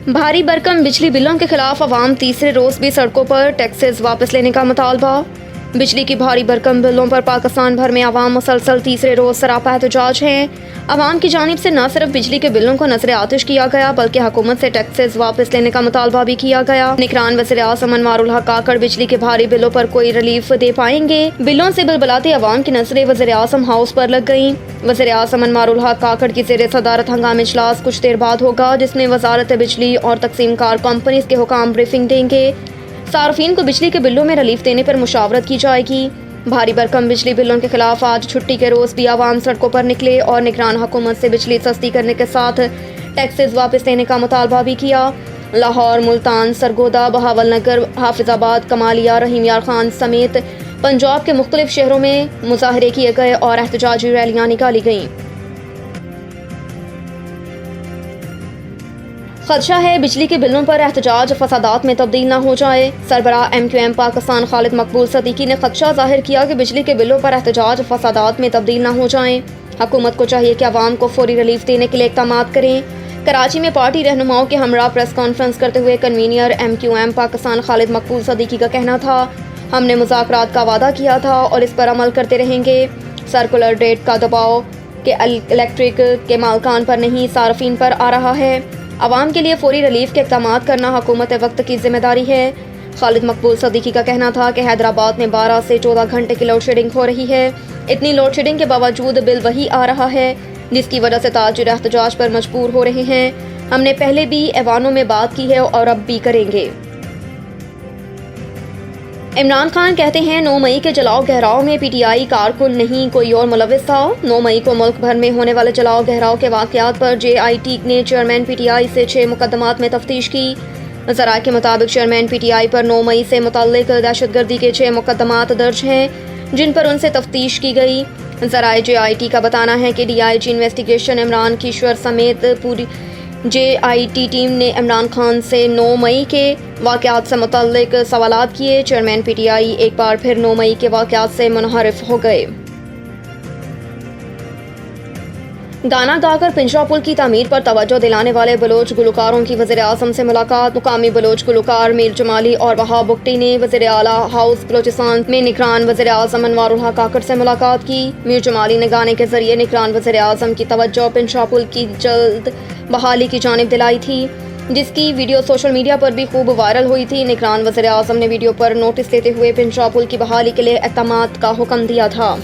भारी भरकम बिजली बिलों के खिलाफ अवाम तीसरे रोज भी सड़कों पर टैक्सेस वापस लेने का मुतालबा। बिजली की भारी भरकम बिलों पर पाकिस्तान भर में अवाम मुसलसल तीसरे रोज सरापा एहतजाज हैं। अवाम की जानिब से न सिर्फ बिजली के बिलों को नजर आतिश किया गया बल्कि हुकूमत से टैक्सेस वापस लेने का मुतालबा भी किया गया। निगरान वज़ीर आज़म अनवारुल हक काकड़ बिजली के भारी बिलों पर कोई रिलीफ दे पाएंगे। बिलों से बलबलाते अवाम की नजरें वज़ीर आज़म हाउस पर लग गयी। वज़ीर आज़म अनवारुल हक काकड़ की ज़ेर सदारत हंगामी इजलास कुछ देर बाद होगा, जिसमें वजारत बिजली और तकसीम कार कंपनीज के हुकाम ब्रीफिंग देंगे। सार्फिन को बिजली के बिलों में रिलीफ देने पर मुशावरत की जाएगी। भारी भरकम बिजली बिलों के खिलाफ आज छुट्टी के रोज भी आवाम सड़कों पर निकले और निगरान हुकूमत से बिजली सस्ती करने के साथ टैक्सेस वापस लेने का मुतालबा भी किया। लाहौर, मुल्तान, सरगोदा, बहावलनगर, हाफिजाबाद, कमालिया, रहीम यार खान समेत पंजाब के मुख्तलिफ शहरों में मुजाहरे किए गए और एहतजाजी रैलियां निकाली गईं। खदशा है बिजली के बिलों पर एहतजाज फसादात में तब्दील न हो जाए। सरबराह MQM पाकिस्तान खालिद मकबूल सदीकी ने खदशा जाहिर किया कि बिजली के बिलों पर एहतजाज फसादात में तब्दील न हो जाएं। हुकूमत को चाहिए कि अवाम को फौरी रिलीफ देने के लिए इक़दामात करें। कराची में पार्टी रहनुमाओं के हमरा प्रेस कॉन्फ्रेंस करते हुए कन्वीनियर MQM पाकिस्तान खालिद मकबूल सदीकी का कहना था, हमने मुज़ाकरात का वादा किया था और इस पर अमल करते रहेंगे। सर्कुलर रेट का दबाव के इलेक्ट्रिक के मालकान पर नहीं सार्फिन पर आ रहा है। अवाम के लिए फौरी रिलीफ के इक़दामात करना हुकूमत वक्त की जिम्मेदारी है। खालिद मकबूल सदीकी का कहना था कि हैदराबाद में 12 से 14 घंटे की लोड शेडिंग हो रही है। इतनी लोड शेडिंग के बावजूद बिल वही आ रहा है, जिसकी वजह से ताजिर एहतजाज पर मजबूर हो रहे हैं। हमने पहले भी ऐवानों में बात की है और अब भी करेंगे। इमरान खान कहते हैं 9 मई के जलाओ गहराव में PTI कारकुन नहीं कोई और मुलविस था। 9 मई को मुल्क भर में होने वाले जलाओ गहराव के वाक़यात पर JIT ने चेयरमैन PTI से 6 मुकदमात में तफ्तीश की। ज़राए के मुताबिक चेयरमैन PTI पर 9 मई से मुतल्लिक दहशतगर्दी के 6 मुकदमात दर्ज हैं, जिन पर उनसे तफ्तीश की गई। ज़राए JIT का बताना है कि DIG इन्वेस्टिगेशन इमरान किश्वर समेत पूरी JIT टीम ने इमरान खान से 9 मई के वाक़यात से मुतल्लिक सवालात किए। चेयरमैन PTI एक बार फिर 9 मई के वाक़यात से मुनहरिफ हो गए। गाना गाकर पिंजरा पुल की तामीर पर तवज्जो दिलाने वाले बलोच गुलकारों की वज़ीर आज़म से मुलाकात। मुकामी बलोच गुलकार मीर जमाली और वहाब बुख्ती ने वज़ीर आला हाउस बलोचिस्तान में निगरान वज़ीर आज़म अनवारुल हक काकड़ से मुलाकात की। मीर जमाली ने गाने के जरिए निगरान वज़ीर आज़म की तवज्जो पिंजरा पुल की जल्द बहाली की जानिब दिलाई थी, जिसकी वीडियो सोशल मीडिया पर भी खूब वायरल हुई थी। निगरान वज़ीर आज़म ने वीडियो पर नोटिस देते हुए पिंजरा पुल की बहाली के लिए इक़दामात का हुक्म दिया था।